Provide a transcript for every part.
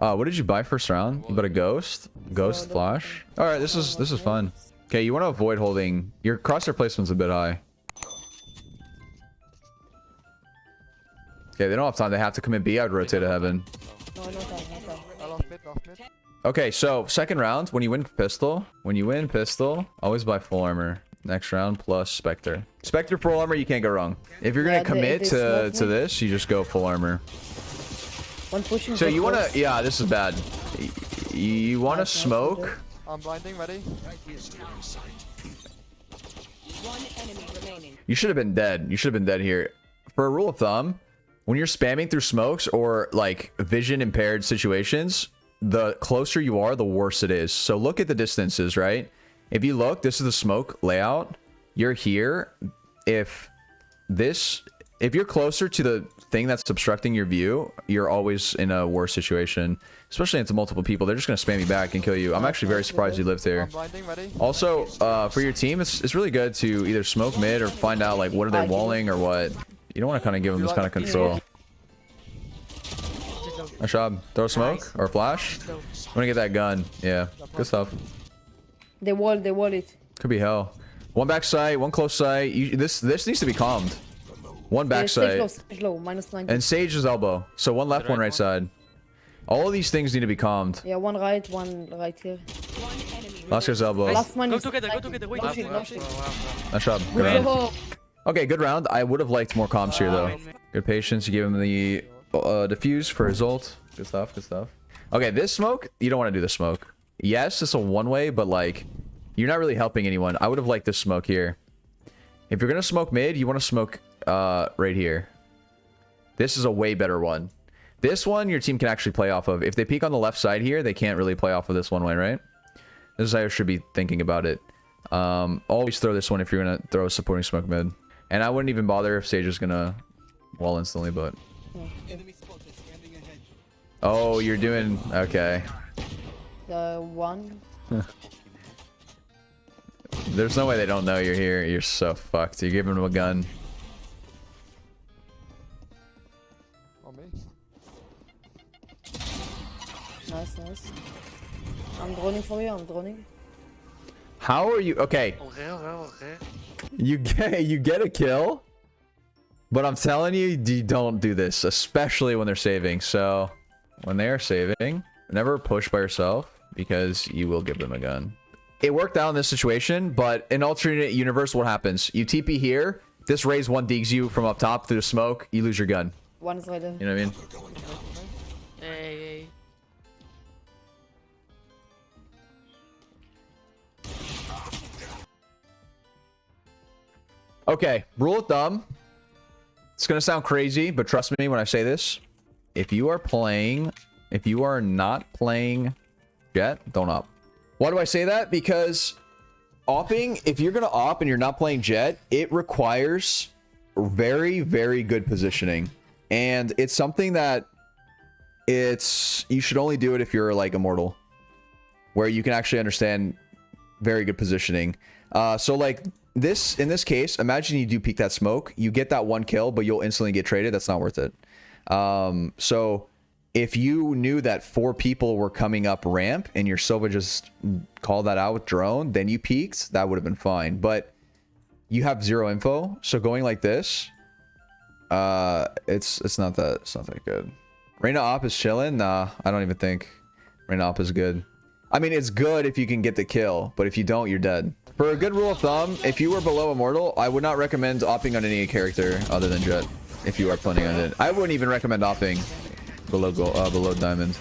What did you buy first round? You bought a ghost? Ghost flash? Alright, this is fun. Okay, you want to avoid holding... Your crosshair placement's a bit high. Okay, they don't have time. They have to commit B. I would rotate to heaven. Okay, so second round, when you win pistol, always buy full armor. Next round plus spectre. Spectre full armor, you can't go wrong. If you're gonna commit to this, you just go full armor. So you wanna, yeah, this is bad. You wanna smoke? I'm blinding, ready? You should have been dead. You should have been dead here. For a rule of thumb, when you're spamming through smokes or like vision impaired situations, the closer you are, the worse it is. So look at the distances, right? If you look, this is the smoke layout. You're here. If you're closer to the thing that's obstructing your view, you're always in a worse situation. Especially into multiple people. They're just going to spam you back and kill you. I'm actually very surprised you lived here. Also, for your team, it's really good to either smoke mid or find out, like, what are they walling or what. You don't want to kind of give them this kind of control. Nice job. Throw a smoke or a flash. I'm going to get that gun. Yeah, good stuff. They wall it. Could be hell. One back sight, one close sight. This needs to be calmed. One back sight. And Sage's elbow. So one left, one right side. All of these things need to be calmed. Yeah, one right here. Last guy's elbow. Last one. Go together. Wait. Nice job. Good round. Okay, good round. I would have liked more comms here though. Good patience. You give him the diffuse for his ult. Good stuff. Okay, this smoke, you don't want to do the smoke. Yes, it's a one-way, but like, you're not really helping anyone. I would have liked this smoke here. If you're gonna smoke mid, you want to smoke right here. This is a way better one. This one, your team can actually play off of. If they peek on the left side here, they can't really play off of this one way, right? This is how you should be thinking about it. Always throw this one if you're gonna throw a supporting smoke mid. And I wouldn't even bother if Sage is gonna wall instantly, but... Oh, you're doing... Okay. One. There's no way they don't know you're here. You're so fucked. You're giving them a gun. Nice. I'm droning for you, How are you? Okay. You get a kill. But I'm telling you, you don't do this. Especially when they're saving. So, when they are saving, never push by yourself. Because you will give them a gun. It worked out in this situation. But in alternate universe, what happens? You TP here. This raise one digs you from up top through the smoke. You lose your gun. One is right there. You know what I mean? Hey. Okay, rule of thumb. It's gonna sound crazy, but trust me when I say this. If you are not playing Jett, don't op. Why do I say that? Because opping, if you're gonna op and you're not playing Jett, it requires very, very good positioning. And it's something that you should only do it if you're like immortal. Where you can actually understand very good positioning. So like in this case, imagine you do peek that smoke, you get that one kill, but you'll instantly get traded. That's not worth it. So if you knew that 4 people were coming up ramp and your Sova just called that out with drone, then you peeked, that would have been fine. But you have 0 info, so going like this, it's not that good. Reyna op is chilling. Nah, I don't even think Reyna op is good. I mean, it's good if you can get the kill, but if you don't, you're dead. For a good rule of thumb, if you were below Immortal, I would not recommend opping on any character other than Jett. If you are planning on it, I wouldn't even recommend opping below Diamond.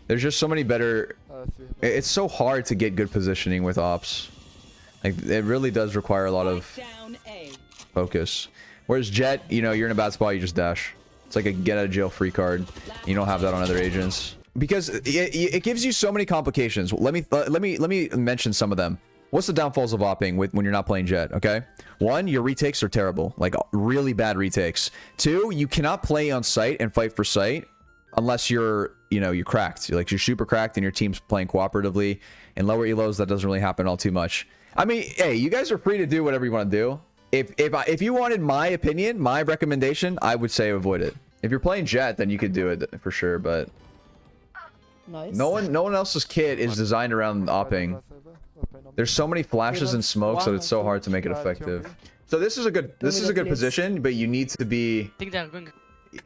There's just so many better. It's so hard to get good positioning with ops. Like it really does require a lot of focus. Whereas Jett, you know, you're in a bad spot, you just dash. It's like a get out of jail free card. You don't have that on other agents because it gives you so many complications. Let me mention some of them. What's the downfalls of opping when you're not playing Jett? Okay, 1, your retakes are terrible, like really bad retakes. 2, you cannot play on site and fight for site unless you're cracked. You're super cracked and your team's playing cooperatively. In lower elos, that doesn't really happen all too much. I mean, hey, you guys are free to do whatever you want to do. If you wanted my opinion, my recommendation, I would say avoid it. If you're playing Jett, then you could do it for sure, but Nice. No one else's kit is designed around Opping. There's so many flashes and smokes that it's so hard to make it effective. So this is a good position, but you need to be. I think they're going.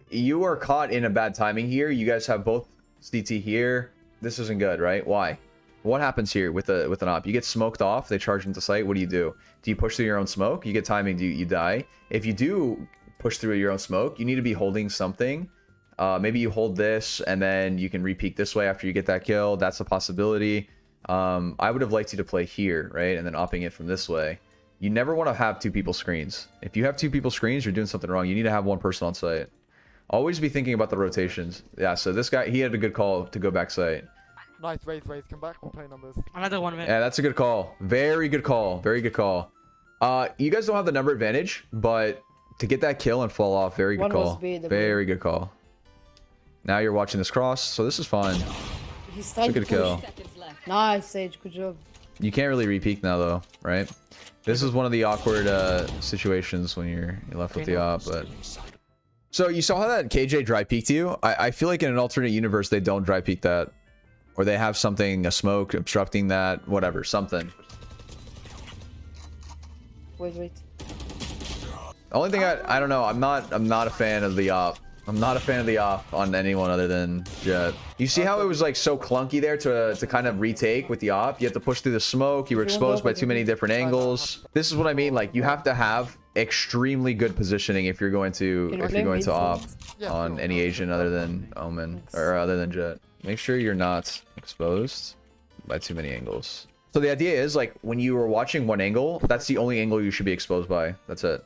You are caught in a bad timing here. You guys have both CT here. This isn't good, right? Why? What happens here with an op? You get smoked off. They charge into sight. What do? Do you push through your own smoke? You get timing. You die? If you do push through your own smoke, you need to be holding something. Maybe you hold this and then you can repeat this way after you get that kill. That's a possibility. I would have liked you to play here, right? And then opping it from this way. You never want to have two people screens. If you have two people screens, you're doing something wrong. You need to have one person on site. Always be thinking about the rotations. Yeah, so this guy, he had a good call to go back site. Nice, wait, come back, we'll play numbers. Another one, man. Yeah, that's a good call. Very good call. Very good call. You guys don't have the number advantage, but to get that kill and fall off, very good call. Very good call. Now you're watching this cross, so this is fine. He's It's a good kill. Nice, Sage. Good job. You can't really repeak now, though, right? This is one of the awkward situations when you're left with the op, but... So you saw how that KJ dry peeked you? I feel like in an alternate universe, they don't dry peek that. Or they have something, a smoke obstructing that, whatever, something. Wait. The only thing I don't know, I'm not a fan of the op. I'm not a fan of the op on anyone other than Jett. You see how it was like so clunky there to kind of retake with the op? You have to push through the smoke. You were exposed by too many different angles. This is what I mean. Like you have to have extremely good positioning if you're going to op on any agent other than Omen or other than Jett. Make sure you're not exposed by too many angles. So the idea is like when you are watching one angle, that's the only angle you should be exposed by. That's it.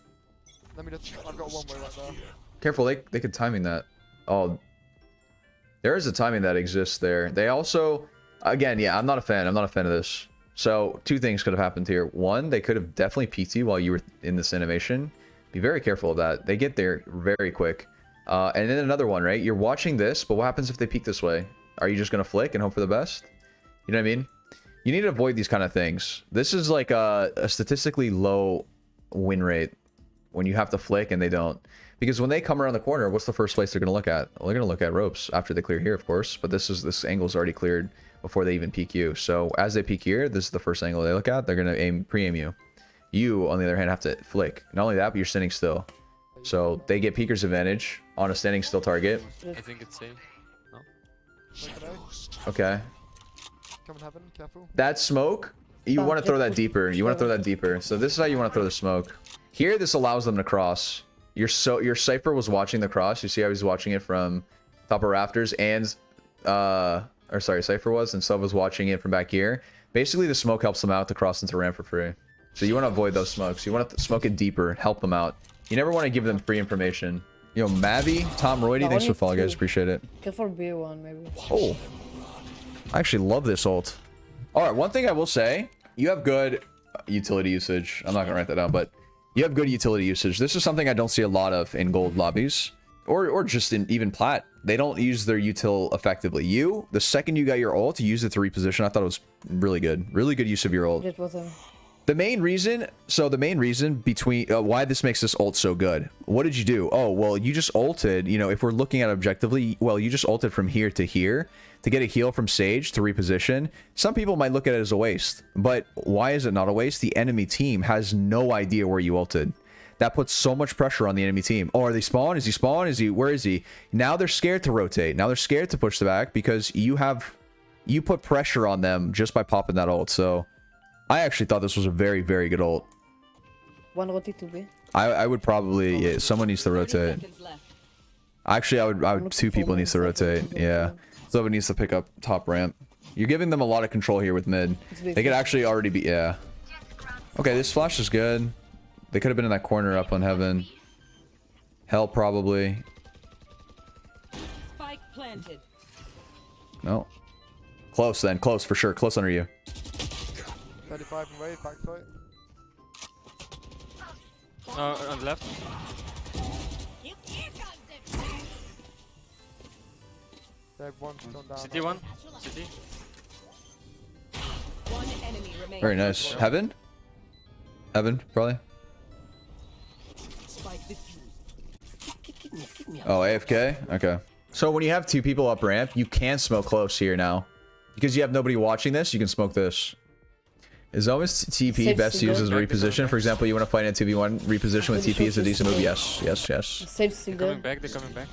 Let me just, I've got one way right there. Careful, they could timing that. Oh, there is a timing that exists there. They also, again, yeah, I'm not a fan of this. So two things could have happened here. One, they could have definitely peeked you while you were in this animation. Be very careful of that. They get there very quick. And then another one, right? You're watching this, but what happens if they peek this way? Are you just going to flick and hope for the best? You know what I mean? You need to avoid these kind of things. This is like a statistically low win rate when you have to flick and they don't. Because when they come around the corner, what's the first place they're going to look at? Well, they're going to look at ropes after they clear here, of course. But this angle's already cleared before they even peek you. So as they peek here, this is the first angle they look at. They're going to pre-aim you. You, on the other hand, have to flick. Not only that, but you're standing still. So they get peeker's advantage on a standing still target. I think it's safe. No? Okay. Come in heaven, careful. That smoke, you want to throw that deeper. You want to throw that deeper. So this is how you want to throw the smoke. Here, this allows them to cross. Your Cypher was watching the cross. You see how he's watching it from top of rafters, and Cypher was, and Sub was watching it from back here. Basically, the smoke helps them out to cross into ramp for free. So you want to avoid those smokes. You want to smoke it deeper, help them out. You never want to give them free information. Yo, Mavi, Tom Roydy, thanks for following, guys. Appreciate it. Careful B1 maybe. Oh, I actually love this ult. All right, one thing I will say, you have good utility usage. I'm not gonna write that down, but you have good utility usage. This is something I don't see a lot of in gold lobbies, or just in even plat. They don't use their util effectively. You, the second you got your ult, you use it to reposition. I thought it was really good use of your ult. The main reason between why this makes this ult so good. What did you do? Oh, well, you just ulted. You know, if we're looking at it objectively, well, you just ulted from here to here to get a heal from Sage to reposition. Some people might look at it as a waste, but why is it not a waste? The enemy team has no idea where you ulted. That puts so much pressure on the enemy team. Oh, are they spawn? Is he spawn? Where is he? Now they're scared to rotate. Now they're scared to push the back because you put pressure on them just by popping that ult. So I actually thought this was a very, very good ult. One rotate to B. I would probably, yeah, someone needs to rotate. Actually, I would two people needs to rotate. Yeah. Someone needs to pick up top ramp. You're giving them a lot of control here with mid. They could actually already be, yeah. Okay, this flash is good. They could have been in that corner up on heaven. Hell, probably. Spike planted. No. Close then, close for sure. Close under you. 35 and wave, back side. On the left. They have one gone down. City one. City. One enemy remaining. Very nice. Heaven? Heaven, probably. Spike diffused. Oh, AFK? Okay. So when you have two people up ramp, you can smoke close here now. Because you have nobody watching this, you can smoke this. Is almost TP Safe best to used go. as a reposition? For example, you want to fight in a 2v1, reposition with Really TP is a short decent move. distance. Yes. Sage still Coming there. back, they're coming back.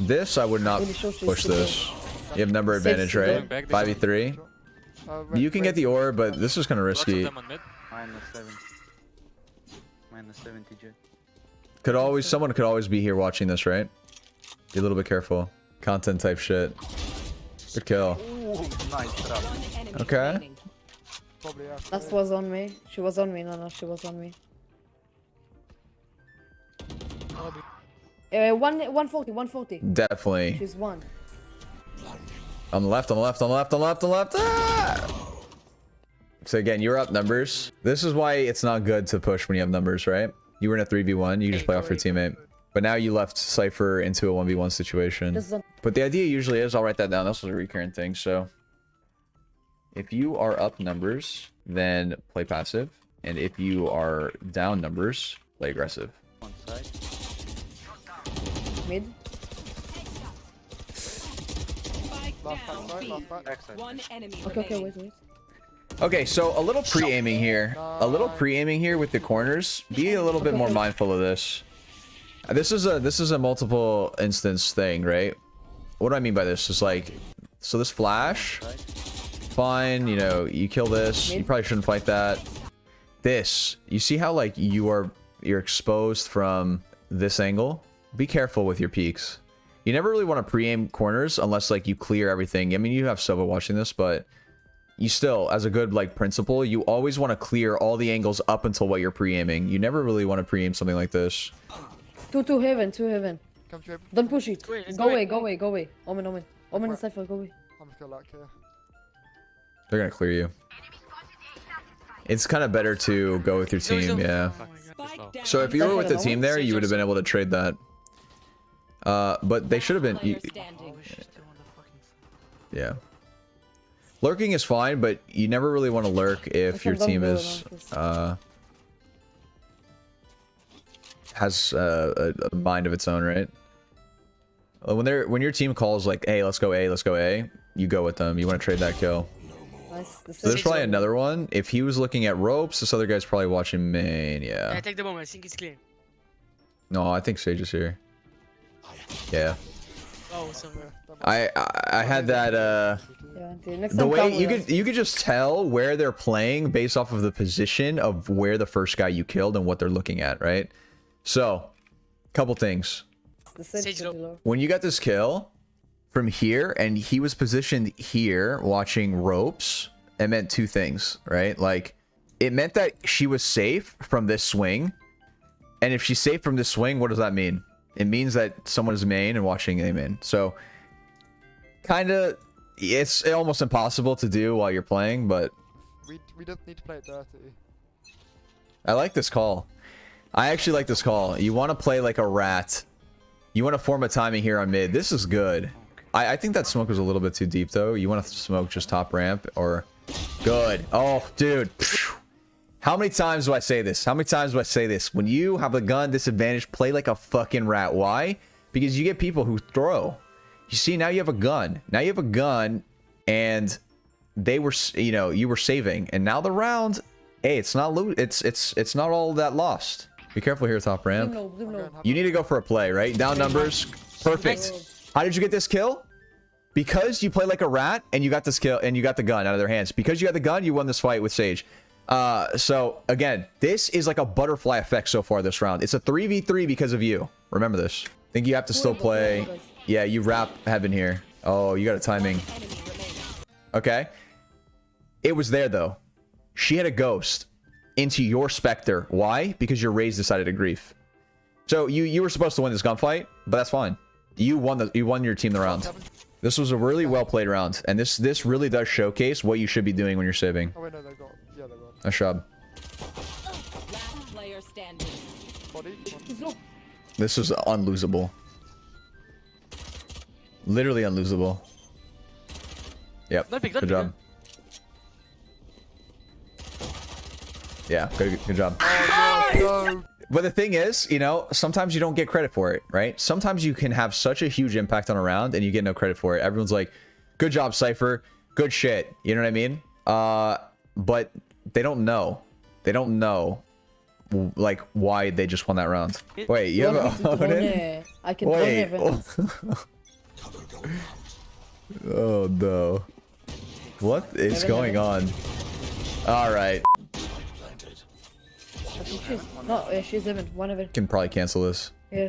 This, I would not Really short push distance. this. You have number Safe advantage, to go. right? Back, they're 5v3. Red, You can get the ore, but this is kind of Lots of risky. them on mid. -70 jett. Someone could always be here watching this, right? Be a little bit careful. Content type shit. Good kill. Ooh, nice trap. Okay. Probably after. Last was on me. She was on me. No, she was on me. 140. Definitely. She's one. On the left. Ah! So again, you're up numbers. This is why it's not good to push when you have numbers, right? You were in a 3v1, you just play off your teammate. But now you left Cypher into a 1v1 situation. This is on. But the idea usually is, I'll write that down, this was a recurrent thing, so... If you are up numbers, then play passive. And if you are down numbers, play aggressive. One side. Mid. Last back. Backside. One enemy Okay, remaining. wait. Okay, so a little pre-aiming here. A little pre-aiming here with the corners. Be a little bit more mindful of this. This is a multiple instance thing, right? What do I mean by this? Is like, so this flash, fine, you know, you kill this. You probably shouldn't fight that. This, you see how like you're exposed from this angle? Be careful with your peaks. You never really want to pre-aim corners unless like you clear everything. I mean, you have Sova watching this, but you still, as a good like principle, you always want to clear all the angles up until what you're pre-aiming. You never really want to pre-aim something like this. Two heaven. Come to Don't push it. Wait, Go away. Omen and Cypher, go away. I'm still like here. They're gonna clear you. It's kind of better to go with your team, yeah. Spike down. So if you were with the team there, you would have been able to trade that. But they should have been, Player standing. yeah. Lurking is fine, but you never really want to lurk if your team is has a mind of its own, right? When your team calls like, hey, let's go A, you go with them. You want to trade that kill. Nice. The So there's Sage probably on. another one. If he was looking at ropes, this other guy's probably watching main. Yeah, Yeah. take the bomb. I think it's clear. No, I think Sage is here. Yeah. Oh, so I had that Yeah, dude. Next the time way come you with us. could just tell where they're playing based off of the position of where the first guy you killed and what they're looking at, right? So, couple things. The Sage Sage pretty low. low. When you got this kill from here and he was positioned here watching ropes, it meant two things, right? Like, it meant that she was safe from this swing. And if she's safe from this swing, what does that mean? It means that someone is main and watching a main. So, kind of, it's almost impossible to do while you're playing, but We don't need to play it dirty. I like this call. I actually like this call. You want to play like a rat. You want to form a timing here on mid. This is good. I think that smoke was a little bit too deep, though. You want to smoke just top ramp or... Good. Oh, dude. How many times do I say this? When you have a gun disadvantage, play like a fucking rat. Why? Because you get people who throw. You see, now you have a gun. And they were, you know, you were saving. And now the round, hey, it's not it's not all that lost. Be careful here, top ramp. Blue low. You need to go for a play, right? Down numbers. Perfect. How did you get this kill? Because you play like a rat and you got this kill and you got the gun out of their hands. Because you got the gun, you won this fight with Sage. So again, this is like a butterfly effect so far this round. It's a 3v3 because of you. Remember this. I think you have to still play. Yeah, you wrap heaven here. Oh, you got a timing. Enemy remaining. Okay. It was there though. She had a ghost into your spectre. Why? Because your Raze decided to grief. So you were supposed to win this gunfight, but that's fine. You won your team the round. This was a really well played round, and this really does showcase what you should be doing when you're saving. Oh wait, no, they got. Yeah, they got. Nice job. Last player standing. Body. He's low. This is unlosable. Literally unlosable. Yep. Don't pick, Good job. Yeah, good job. No. But the thing is, you know, sometimes you don't get credit for it, right? Sometimes you can have such a huge impact on a round and you get no credit for it. Everyone's like, good job, Cypher. Good shit. You know what I mean? But they don't know. They don't know, like, why they just won that round. Wait, you have a Omen? I can Wait. drone Oh, no. What is going on? All right. No, yeah, she's even. One of it. Can probably cancel this. Yeah.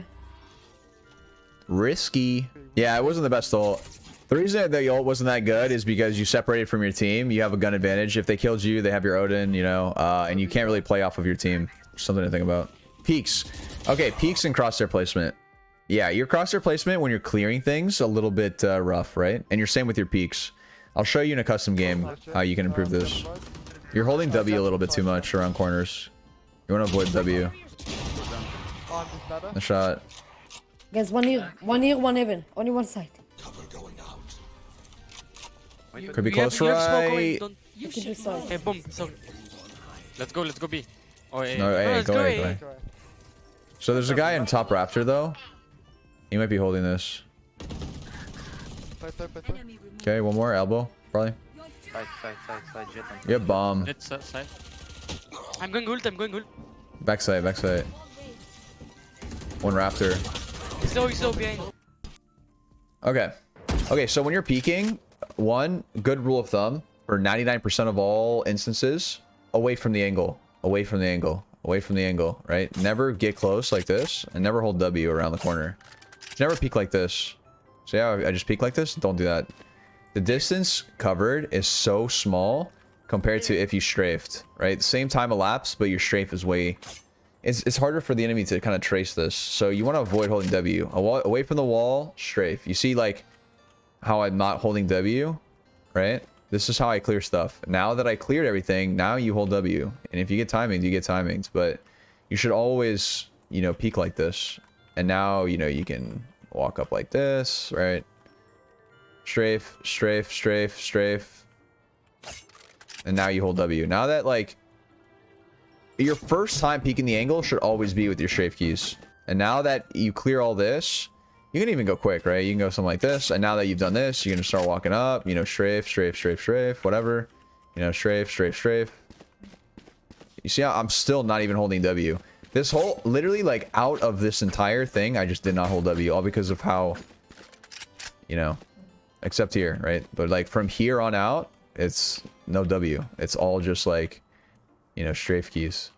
Risky. Yeah, it wasn't the best ult. The reason that your ult wasn't that good is because you separated from your team. You have a gun advantage. If they killed you, they have your Odin, you know, and you can't really play off of your team. Something to think about. Peaks. Okay, peaks and crosshair placement. Yeah, your crosshair placement when you're clearing things a little bit rough, right? And you're same with your peaks. I'll show you in a custom game how you can improve this. You're holding W a little bit too much around corners. You want to avoid W. I'm just better. The shot. Guys, one here, one even. Only one side. Could be You have- close you have smoke going, right. don't- You can just side. Hey, boom. Sorry. Let's go B. Oh, yeah. No, hey, let's go go away, A. go away. So there's a guy in top rafter though. He might be holding this. Play. Okay, one more elbow, probably. Side, jet. You have bomb. Let's side. I'm going ult. Backside. One rafter. He's low behind. Okay. Okay, so when you're peeking, one good rule of thumb for 99% of all instances, away from the angle. Away from the angle, right? Never get close like this, and never hold W around the corner. Never peek like this. See how I just peek like this? Don't do that. The distance covered is so small compared to if you strafed, right? Same time elapsed, but your strafe is way... It's harder for the enemy to kind of trace this. So you want to avoid holding W. Away from the wall, strafe. You see, like, how I'm not holding W, right? This is how I clear stuff. Now that I cleared everything, now you hold W. And if you get timings, you get timings. But you should always, you know, peek like this. And now, you know, you can walk up like this, right? Strafe. And now you hold W. Now that, like, your first time peeking the angle should always be with your strafe keys. And now that you clear all this, you can even go quick, right? You can go something like this. And now that you've done this, you're going to start walking up, you know, strafe, whatever. You know, strafe. You see how I'm still not even holding W. This whole, literally, like, out of this entire thing, I just did not hold W. All because of how, you know, except here, right? But, like, from here on out, it's no W. It's all just, like, you know, strafe keys.